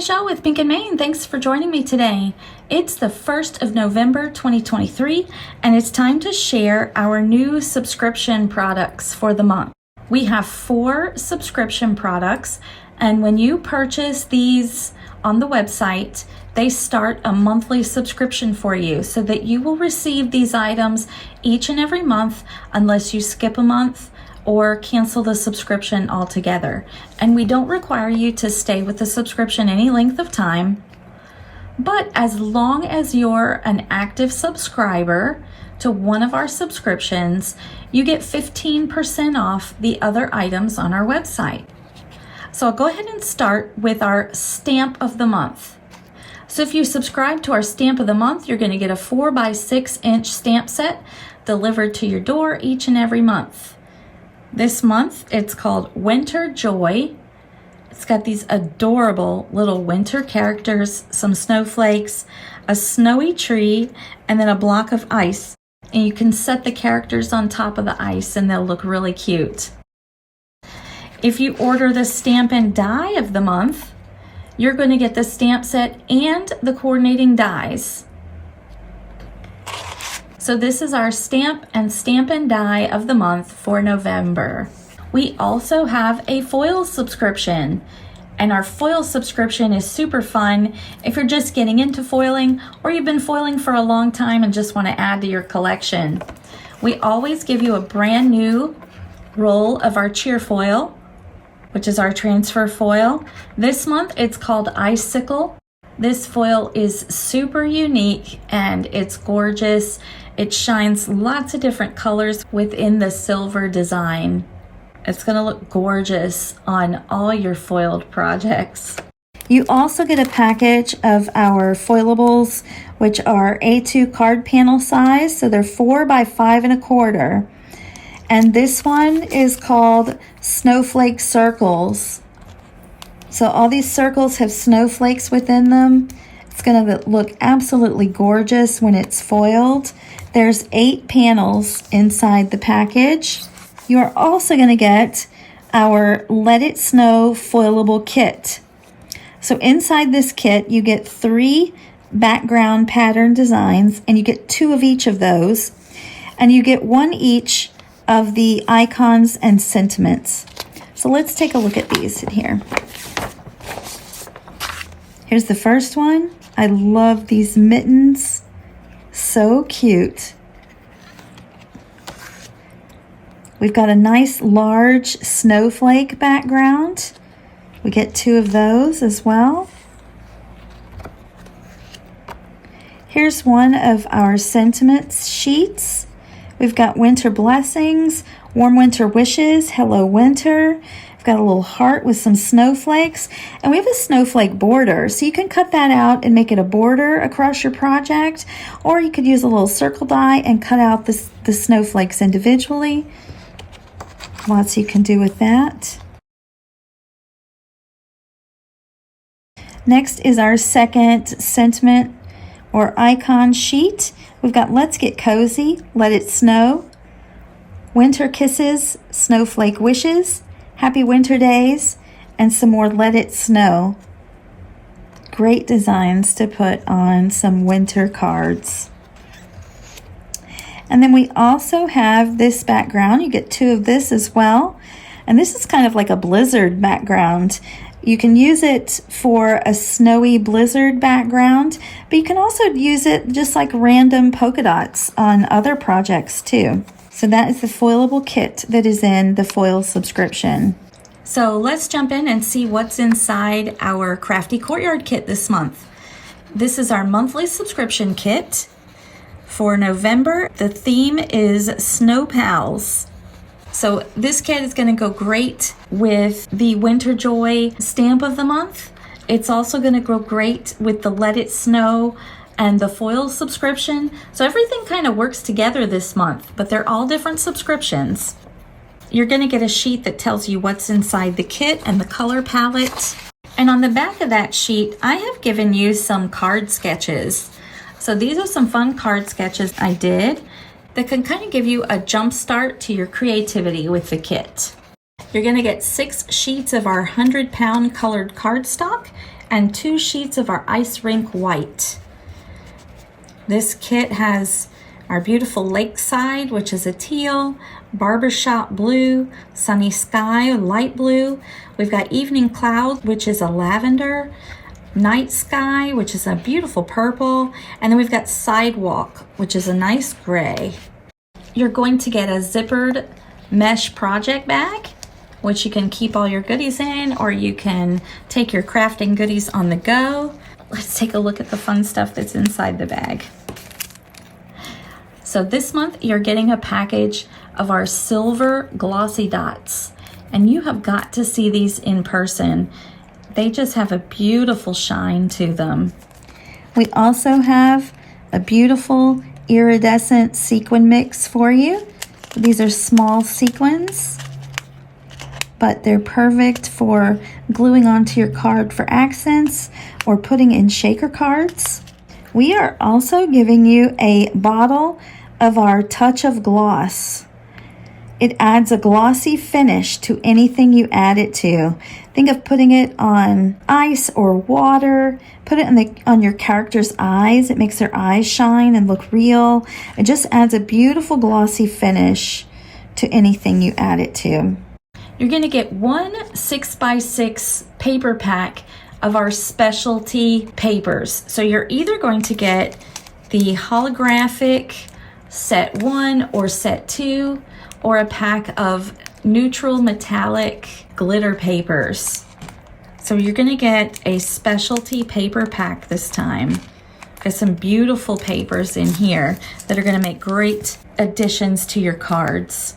Michelle with Pink and Maine. Thanks for joining me today. It's the 1st of November 2023, and it's time to share our new subscription products for the month. We have 4 subscription products, and when you purchase these on the website, they start a monthly subscription for you so that you will receive these items each and every month unless you skip a month or cancel the subscription altogether. And we don't require you to stay with the subscription any length of time, but as long as you're an active subscriber to one of our subscriptions, you get 15% off the other items on our website. So I'll go ahead and start with our stamp of the month. So if you subscribe to our stamp of the month, you're going to get a 4x6-inch stamp set delivered to your door each and every month. This month, it's called Winter Joy. It's got these adorable little winter characters, some snowflakes, a snowy tree, and then a block of ice. And you can set the characters on top of the ice and they'll look really cute. If you order the stamp and die of the month, you're going to get the stamp set and the coordinating dies. So this is our stamp and die of the month for November. We also have a foil subscription, and our foil subscription is super fun if you're just getting into foiling or you've been foiling for a long time and just want to add to your collection. We always give you a brand new roll of our cheer foil, which is our transfer foil. This month it's called Icicle. This foil is super unique and it's gorgeous. It shines lots of different colors within the silver design. It's going to look gorgeous on all your foiled projects. You also get a package of our Foilables, which are A2 card panel size. So they're 4 by 5.25. And this one is called Snowflake Circles. So all these circles have snowflakes within them. It's going to look absolutely gorgeous when it's foiled. There's 8 panels inside the package. You are also going to get our Let It Snow foilable kit. So inside this kit, you get 3 background pattern designs, and you get 2 of each of those. And you get 1 each of the icons and sentiments. So let's take a look at these in here. Here's the first one. I love these mittens. So cute. We've got a nice large snowflake background. We get 2 of those as well. Here's one of our sentiments sheets. We've got winter blessings, warm winter wishes, hello winter. We've got a little heart with some snowflakes, and we have a snowflake border. So you can cut that out and make it a border across your project, or you could use a little circle die and cut out the snowflakes individually. Lots you can do with that. Next is our second sentiment or icon sheet. We've got Let's Get Cozy, Let It Snow, Winter Kisses, Snowflake Wishes, Happy Winter Days, and some more Let It Snow. Great designs to put on some winter cards. And then we also have this background. You get 2 of this as well. And this is kind of like a blizzard background. You can use it for a snowy blizzard background, but you can also use it just like random polka dots on other projects too. So that is the foilable kit that is in the foil subscription. So let's jump in and see what's inside our Crafty Courtyard kit this month. This is our monthly subscription kit. For November, the theme is Snow Pals. So this kit is going to go great with the Winter Joy stamp of the month. It's also going to go great with the Let It Snow and the foil subscription. So everything kind of works together this month, but they're all different subscriptions. You're going to get a sheet that tells you what's inside the kit and the color palette. And on the back of that sheet, I have given you some card sketches. So these are some fun card sketches I did that can kind of give you a jump start to your creativity with the kit. You're going to get 6 sheets of our 100-pound colored cardstock, and 2 sheets of our ice rink white. This kit has our beautiful lakeside, which is a teal, barbershop blue, sunny sky, light blue. We've got evening cloud, which is a lavender, night sky, which is a beautiful purple, and then we've got sidewalk, which is a nice gray. You're going to get a zippered mesh project bag, which you can keep all your goodies in, or you can take your crafting goodies on the go. Let's take a look at the fun stuff that's inside the bag. So this month you're getting a package of our silver glossy dots, and you have got to see these in person. They just have a beautiful shine to them. We also have a beautiful iridescent sequin mix for you. These are small sequins, but they're perfect for gluing onto your card for accents or putting in shaker cards. We are also giving you a bottle of our Touch of Gloss. It adds a glossy finish to anything you add it to. Think of putting it on ice or water. Put it on your character's eyes. It makes their eyes shine and look real. It just adds a beautiful glossy finish to anything you add it to. You're going to get 1 6x6 paper pack of our specialty papers. So you're either going to get the holographic set 1 or set 2, or a pack of neutral metallic glitter papers. So you're going to get a specialty paper pack this time. Got some beautiful papers in here that are going to make great additions to your cards.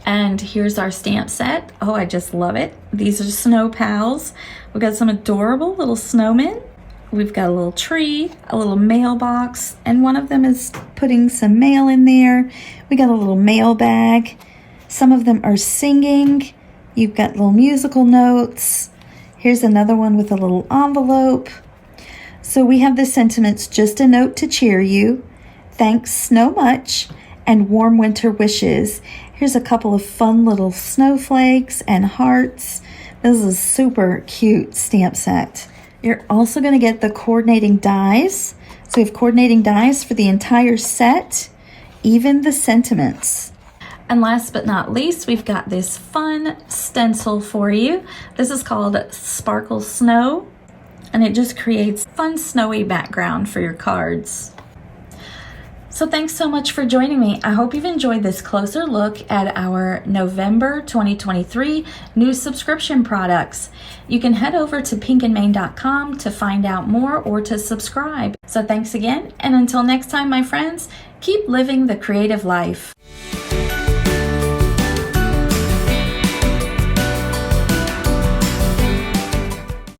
And here's our stamp set. Oh, I just love it. These are Snow Pals. We've got some adorable little snowmen. We've got a little tree, a little mailbox, and one of them is putting some mail in there. We got a little mail bag. Some of them are singing. You've got little musical notes. Here's another one with a little envelope. So we have the sentiments, just a note to cheer you, thanks snow much, and warm winter wishes. Here's a couple of fun little snowflakes and hearts. This is a super cute stamp set. You're also going to get the coordinating dies. So we have coordinating dies for the entire set, even the sentiments. And last but not least, we've got this fun stencil for you. This is called Sparkle Snow, and it just creates fun snowy background for your cards. So thanks so much for joining me. I hope you've enjoyed this closer look at our November 2023 new subscription products. You can head over to pinkandmane.com to find out more or to subscribe. So thanks again, and until next time, my friends, keep living the creative life.